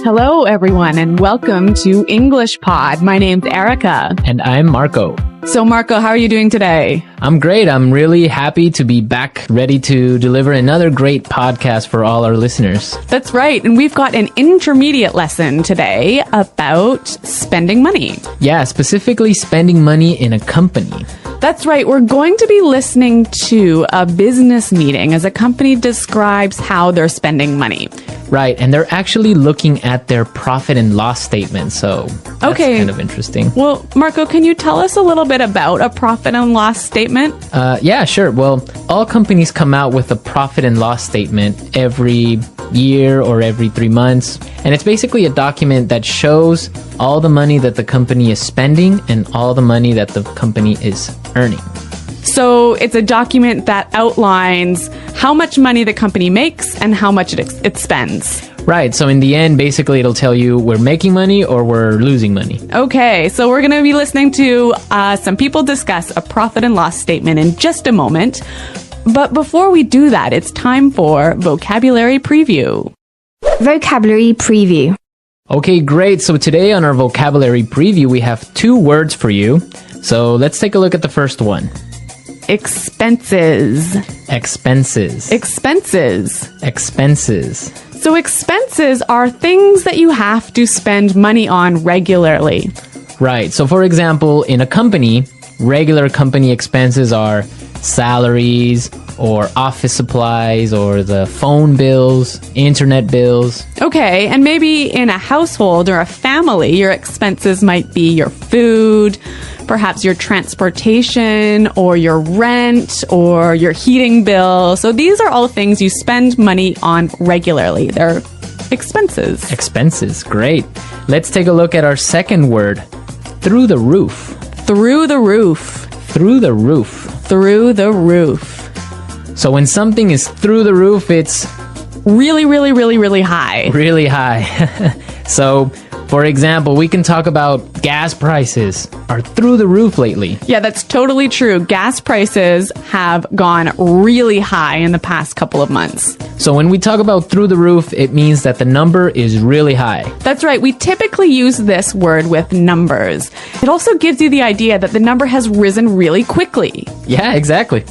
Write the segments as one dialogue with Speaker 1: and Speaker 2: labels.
Speaker 1: Hello, everyone, and welcome to English Pod. My name's Erica.
Speaker 2: And I'm Marco.
Speaker 1: So, Marco, how are you doing today?
Speaker 2: I'm great. I'm really happy to be back, ready to deliver another great podcast for all our listeners.
Speaker 1: That's right. And we've got an intermediate lesson today about spending money.
Speaker 2: Yeah, specifically spending money in a company.
Speaker 1: That's right. We're going to be listening to a business meeting as a company describes how they're spending money.
Speaker 2: Right, and they're actually looking at their profit and loss statement, so that's kind of interesting.
Speaker 1: Well, Marco, can you tell us a little bit about a profit and loss statement?
Speaker 2: Yeah, sure. Well, all companies come out with a profit and loss statement every year or every 3 months, and it's basically a document that shows all the money that the company is spending and all the money that the company is earning.
Speaker 1: So it's a document that outlines how much money the company makes and how much it spends.
Speaker 2: Right. So in the end, basically, it'll tell you we're making money or we're losing money.
Speaker 1: Okay. So we're going to be listening to some people discuss a profit and loss statement in just a moment. But before we do that, it's time for vocabulary preview.
Speaker 3: Vocabulary preview.
Speaker 2: Okay, great. So today on our vocabulary preview, we have 2 words for you. So let's take a look at the first one.
Speaker 1: Expenses.
Speaker 2: Expenses.
Speaker 1: Expenses.
Speaker 2: Expenses.
Speaker 1: So expenses are things that you have to spend money on regularly.
Speaker 2: Right. So for example, in a company, regular company expenses are salaries or office supplies or the phone bills, internet bills.
Speaker 1: Okay, and maybe in a household or a family, your expenses might be your food, perhaps your transportation or your rent or your heating bill. So these are all things you spend money on regularly. They're expenses.
Speaker 2: Expenses, great. Let's take a look at our second word, through the roof.
Speaker 1: Through the roof.
Speaker 2: Through the roof.
Speaker 1: Through the roof.
Speaker 2: So when something is through the roof, it's
Speaker 1: really, really, really, really high.
Speaker 2: Really high. So, for example, we can talk about gas prices are through the roof lately.
Speaker 1: Yeah, that's totally true. Gas prices have gone really high in the past couple of months.
Speaker 2: So when we talk about through the roof, it means that the number is really high.
Speaker 1: That's right. We typically use this word with numbers. It also gives you the idea that the number has risen really quickly.
Speaker 2: Yeah, exactly.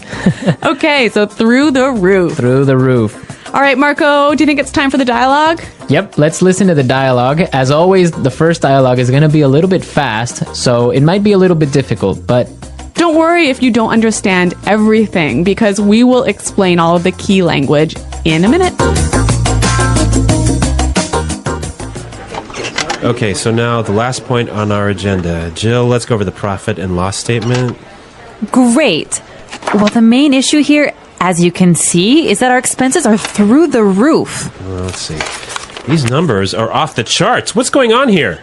Speaker 1: Okay, so through the roof.
Speaker 2: Through the roof.
Speaker 1: All right, Marco, do you think it's time for the dialogue?
Speaker 2: Yep, let's listen to the dialogue. As always, the first dialogue is going to be a little bit fast, so it might be a little bit difficult, but
Speaker 1: don't worry if you don't understand everything, because we will explain all of the key language in a minute.
Speaker 4: Okay, so now the last point on our agenda. Jill, let's go over the profit and loss statement.
Speaker 5: Great. Well, the main issue here, as you can see, is that our expenses are through the roof.
Speaker 4: Well, let's see. These numbers are off the charts. What's going on here?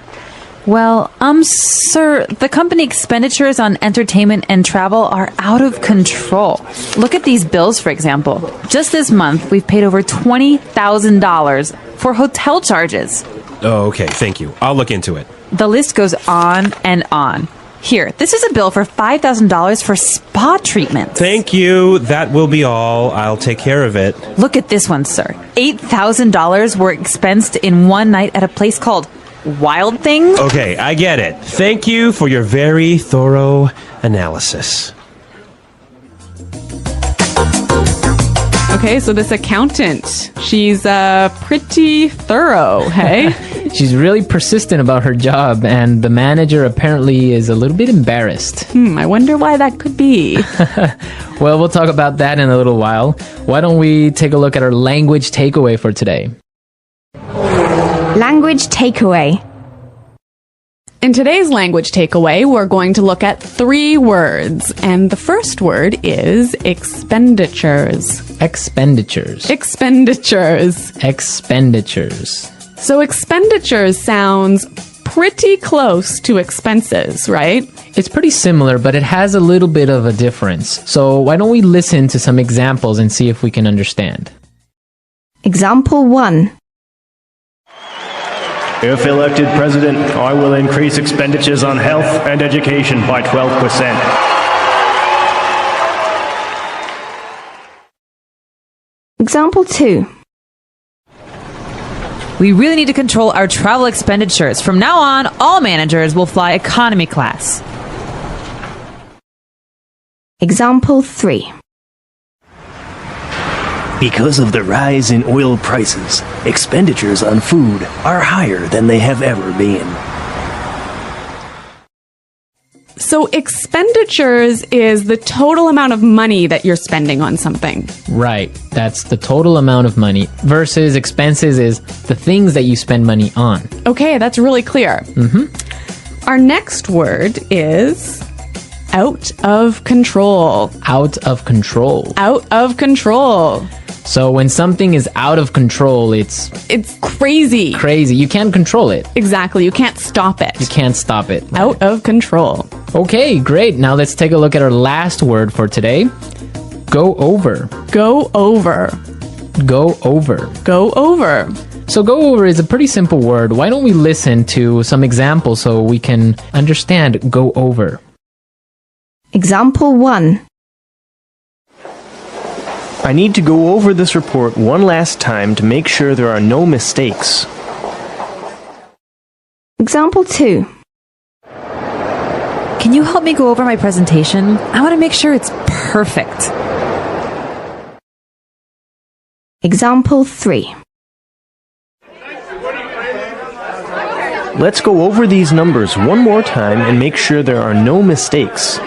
Speaker 5: Well, sir, the company expenditures on entertainment and travel are out of control. Look at these bills, for example. Just this month, we've paid over $20,000 for hotel charges.
Speaker 4: Oh, okay. Thank you. I'll look into it.
Speaker 5: The list goes on and on. Here, this is a bill for $5,000 for spa treatment.
Speaker 4: Thank you. That will be all. I'll take care of it.
Speaker 5: Look at this one, sir. $8,000 were expensed in one night at a place called Wild Things.
Speaker 4: Okay, I get it. Thank you for your very thorough analysis.
Speaker 1: Okay, so this accountant, she's pretty thorough, hey?
Speaker 2: she's really persistent about her job, and the manager apparently is a little bit embarrassed.
Speaker 1: I wonder why that could be.
Speaker 2: Well, we'll talk about that in a little while. Why don't we take a look at our language takeaway for today?
Speaker 3: Language takeaway.
Speaker 1: In today's language takeaway, we're going to look at 3 words, and the first word is expenditures.
Speaker 2: Expenditures.
Speaker 1: Expenditures.
Speaker 2: Expenditures.
Speaker 1: So expenditures sounds pretty close to expenses, right?
Speaker 2: It's pretty similar, but it has a little bit of a difference. So why don't we listen to some examples and see if we can understand?
Speaker 3: Example 1.
Speaker 6: If elected president, I will increase expenditures on health and education by 12%.
Speaker 3: Example 2.
Speaker 5: We really need to control our travel expenditures. From now on, all managers will fly economy class.
Speaker 3: Example 3.
Speaker 6: Because of the rise in oil prices, expenditures on food are higher than they have ever been.
Speaker 1: So expenditures is the total amount of money that you're spending on something.
Speaker 2: Right. That's the total amount of money versus expenses is the things that you spend money on.
Speaker 1: Okay, that's really clear. Our next word is out of control.
Speaker 2: Out of control.
Speaker 1: Out of control.
Speaker 2: So when something is out of control, it's
Speaker 1: crazy.
Speaker 2: crazy. You can't control it.
Speaker 1: Exactly. You can't stop it.
Speaker 2: You can't stop it.
Speaker 1: Out of control.
Speaker 2: Okay, great. Now let's take a look at our last word for today. Go over.
Speaker 1: Go over.
Speaker 2: Go over.
Speaker 1: Go over.
Speaker 2: So go over is a pretty simple word. Why don't we listen to some examples so we can understand go over?
Speaker 3: Example 1.
Speaker 6: I need to go over this report one last time to make sure there are no mistakes.
Speaker 3: Example 2.
Speaker 5: Can you help me go over my presentation? I want to make sure it's perfect.
Speaker 3: Example 3.
Speaker 6: Let's go over these numbers one more time and make sure there are no mistakes.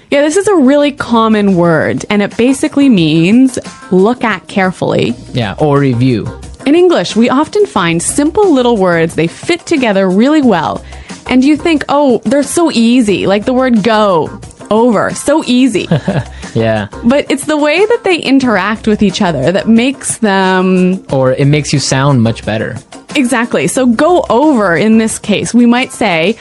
Speaker 1: Yeah, this is a really common word, and it basically means look at carefully.
Speaker 2: Yeah, or review.
Speaker 1: In English, we often find simple little words, they fit together really well. And you think, oh, they're so easy, like the word go, over, so easy.
Speaker 2: Yeah.
Speaker 1: But it's the way that they interact with each other that makes them...
Speaker 2: Or it makes you sound much better.
Speaker 1: Exactly. So go over in this case, we might say,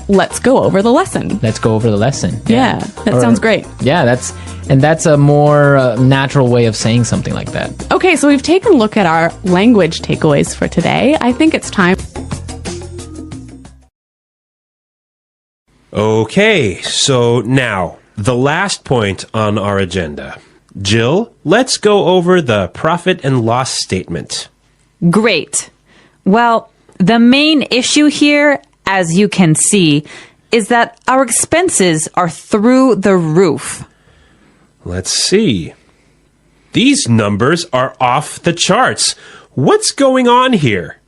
Speaker 1: let's go over the lesson.
Speaker 2: Let's go over the lesson.
Speaker 1: Yeah, that sounds great.
Speaker 2: Yeah, that's a more natural way of saying something like that.
Speaker 1: Okay, so we've taken a look at our language takeaways for today. I think it's time.
Speaker 4: Okay, so now, the last point on our agenda. Jill, let's go over the profit and loss statement.
Speaker 5: Great. Well, the main issue here, as you can see, is that our expenses are through the roof.
Speaker 4: Let's see. These numbers are off the charts. What's going on here?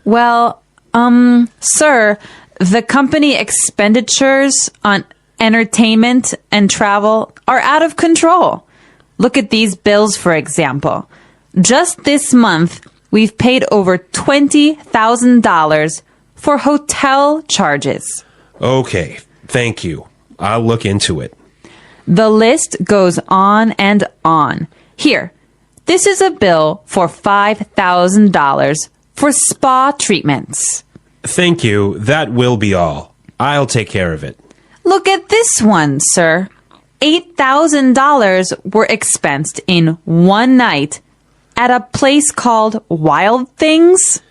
Speaker 5: Well, sir, the company expenditures on entertainment and travel are out of control. Look at these bills, for example. Just this month, we've paid over $20,000 for hotel charges.
Speaker 4: Okay, thank you. I'll look into it.
Speaker 5: The list goes on and on. Here, this is a bill for $5,000 for spa treatments.
Speaker 4: Thank you. That will be all. I'll take care of it.
Speaker 5: Look at this one, sir. $8,000 were expensed in one night at a place called Wild Things.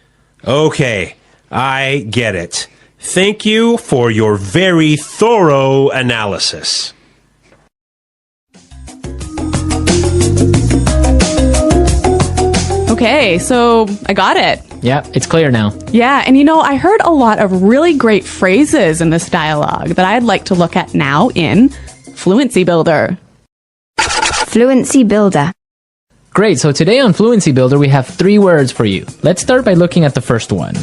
Speaker 4: Okay, I get it. Thank you for your very thorough analysis.
Speaker 1: Okay, so I got it.
Speaker 2: Yeah, it's clear now.
Speaker 1: Yeah, and I heard a lot of really great phrases in this dialogue that I'd like to look at now in Fluency Builder.
Speaker 3: Fluency Builder.
Speaker 2: Great, so today on Fluency Builder we have 3 words for you. Let's start by looking at the first one.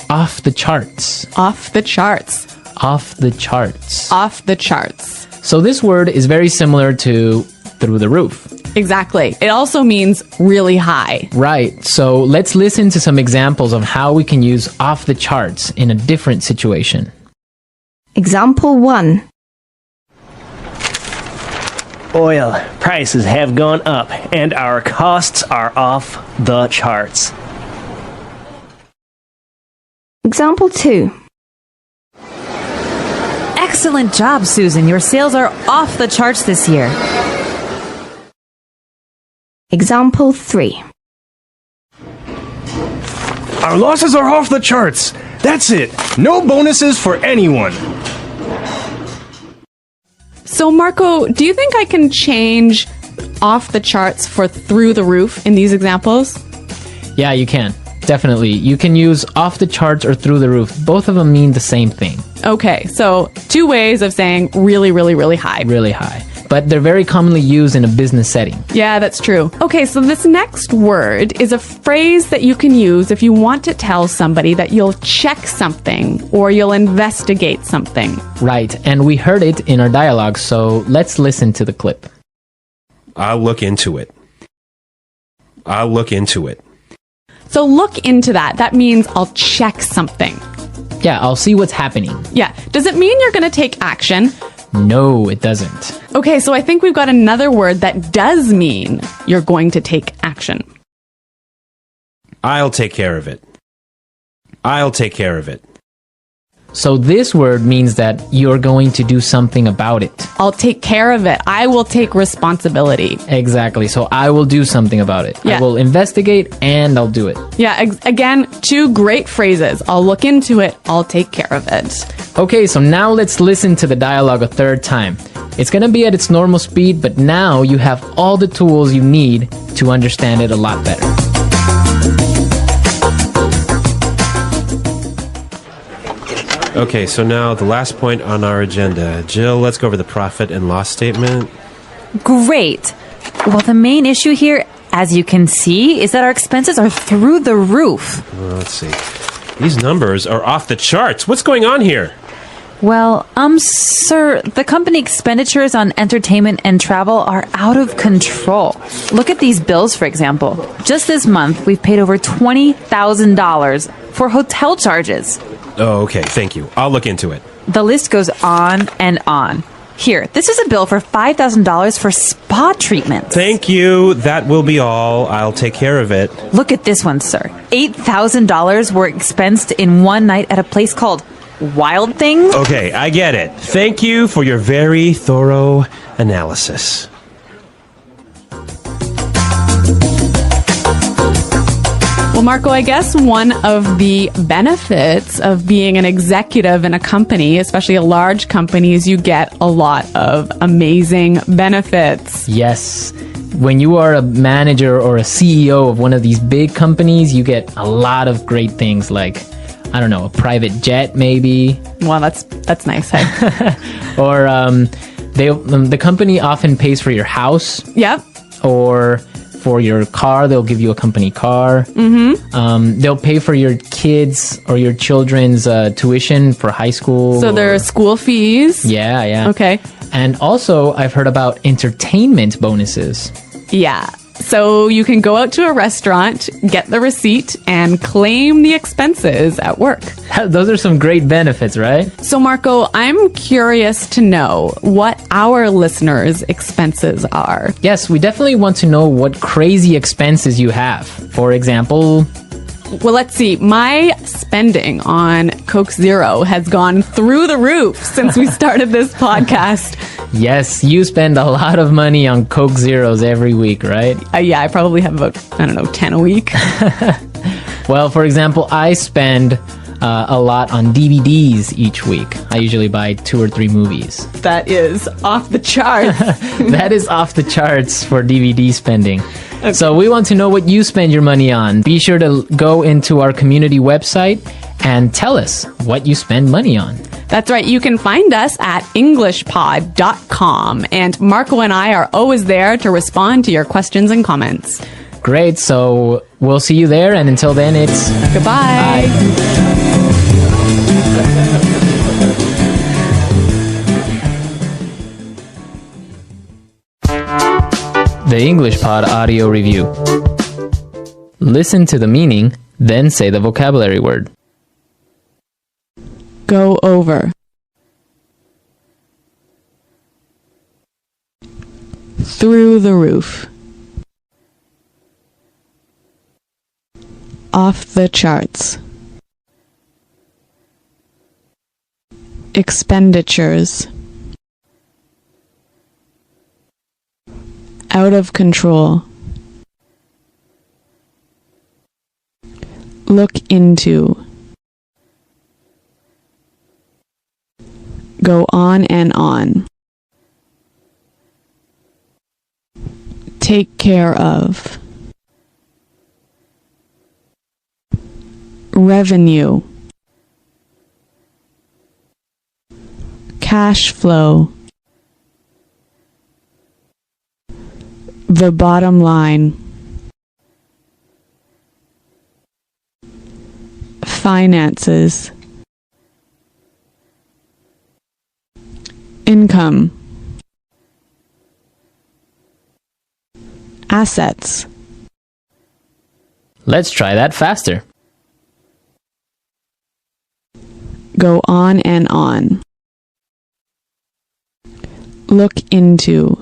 Speaker 2: Off the charts.
Speaker 1: Off the charts.
Speaker 2: Off the charts.
Speaker 1: Off the charts.
Speaker 2: So this word is very similar to through the roof.
Speaker 1: Exactly. It also means really high.
Speaker 2: Right, so let's listen to some examples of how we can use off the charts in a different situation.
Speaker 3: Example 1.
Speaker 6: Oil prices have gone up and our costs are off the charts.
Speaker 3: Example 2.
Speaker 5: Excellent job, Susan. Your sales are off the charts this year.
Speaker 3: Example 3.
Speaker 6: Our losses are off the charts. That's it. No bonuses for anyone.
Speaker 1: So, Marco, do you think I can change off the charts for through the roof in these examples?
Speaker 2: Yeah, you can. Definitely. You can use off the charts or through the roof. Both of them mean the same thing.
Speaker 1: Okay, so two ways of saying really, really, really high.
Speaker 2: Really high. But they're very commonly used in a business setting.
Speaker 1: Yeah, that's true. Okay, so this next word is a phrase that you can use if you want to tell somebody that you'll check something or you'll investigate something.
Speaker 2: Right, and we heard it in our dialogue, so let's listen to the clip.
Speaker 4: I'll look into it. I'll look into it.
Speaker 1: So look into that. That means I'll check something.
Speaker 2: Yeah, I'll see what's happening.
Speaker 1: Yeah. Does it mean you're going to take action?
Speaker 2: No, it doesn't.
Speaker 1: Okay, so I think we've got another word that does mean you're going to take action.
Speaker 4: I'll take care of it. I'll take care of it.
Speaker 2: So this word means that you're going to do something about it.
Speaker 1: I'll take care of it. I will take responsibility.
Speaker 2: Exactly. So I will do something about it.
Speaker 1: Yeah.
Speaker 2: I will investigate and I'll do it.
Speaker 1: Yeah, again, two great phrases. I'll look into it. I'll take care of it.
Speaker 2: Okay, so now let's listen to the dialogue a third time. It's going to be at its normal speed, but now you have all the tools you need to understand it a lot better.
Speaker 4: Okay, so now the last point on our agenda. Jill, let's go over the profit and loss statement.
Speaker 5: Great. Well, the main issue here, as you can see, is that our expenses are through the roof.
Speaker 4: Well, let's see. These numbers are off the charts. What's going on here?
Speaker 5: Well, sir, the company expenditures on entertainment and travel are out of control. Look at these bills, for example. Just this month, we've paid over $20,000 for hotel charges.
Speaker 4: Oh, okay. Thank you. I'll look into it.
Speaker 5: The list goes on and on. Here, this is a bill for $5,000 for spa treatments.
Speaker 4: Thank you. That will be all. I'll take care of it.
Speaker 5: Look at this one, sir. $8,000 were expensed in one night at a place called Wild Things.
Speaker 4: Okay, I get it. Thank you for your very thorough analysis.
Speaker 1: Well, Marco, I guess one of the benefits of being an executive in a company, especially a large company, is you get a lot of amazing benefits.
Speaker 2: Yes. When you are a manager or a CEO of one of these big companies, you get a lot of great things like, I don't know, a private jet maybe.
Speaker 1: Well, that's nice. Hey?
Speaker 2: Or the company often pays for your house.
Speaker 1: Yep.
Speaker 2: Or for your car, they'll give you a company car. Mm-hmm. They'll pay for your kids or your children's tuition for high school.
Speaker 1: So there are school fees.
Speaker 2: Yeah, yeah.
Speaker 1: Okay.
Speaker 2: And also, I've heard about entertainment bonuses.
Speaker 1: Yeah. So you can go out to a restaurant, get the receipt, and claim the expenses at work.
Speaker 2: Those are some great benefits, right?
Speaker 1: So, Marco, I'm curious to know what our listeners' expenses are.
Speaker 2: Yes, we definitely want to know what crazy expenses you have. For example,
Speaker 1: Well, let's see. My spending on Coke Zero has gone through the roof since we started this podcast.
Speaker 2: yes, you spend a lot of money on Coke Zeros every week, right?
Speaker 1: Yeah, I probably have about, 10 a week.
Speaker 2: Well, for example, I spend a lot on DVDs each week. I usually buy 2 or 3 movies.
Speaker 1: That is off the charts.
Speaker 2: That is off the charts for DVD spending. Okay. So we want to know what you spend your money on. Be sure to go into our community website and tell us what you spend money on.
Speaker 1: That's right. You can find us at englishpod.com. And Marco and I are always there to respond to your questions and comments.
Speaker 2: Great. So we'll see you there. And until then, it's
Speaker 1: goodbye.
Speaker 2: Bye. The English Pod Audio Review. Listen to the meaning, then say the vocabulary word.
Speaker 1: Go over. Through the roof. Off the charts. Expenditures. Out of control. Look into. Go on and on. Take care of. Revenue. Cash flow. The bottom line. Finances. Income. Assets.
Speaker 2: Let's try that faster.
Speaker 1: Go on and on. Look into.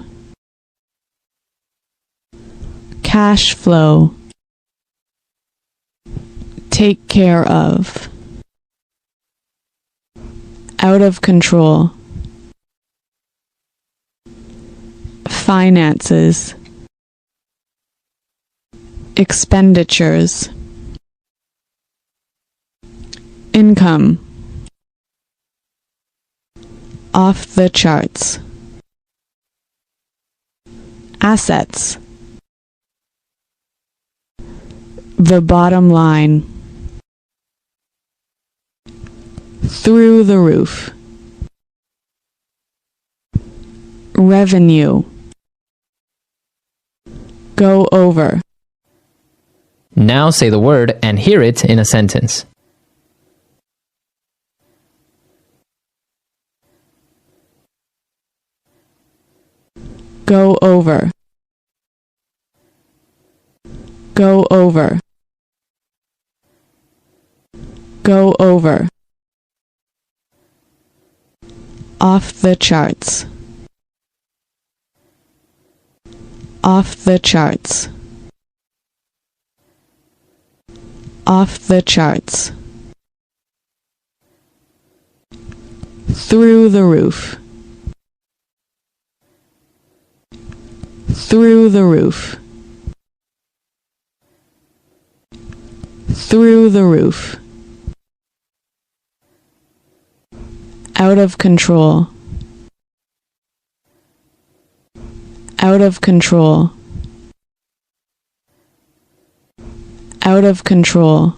Speaker 1: Cash flow. Take care of. Out of control. Finances. Expenditures. Income. Off the charts. Assets. The bottom line. Through the roof. Revenue. Go over.
Speaker 2: Now say the word and hear it in a sentence.
Speaker 1: Go over. Go over. Go over. Off the charts. Off the charts. Off the charts. Through the roof. Through the roof. Through the roof. Out of control. Out of control. Out of control.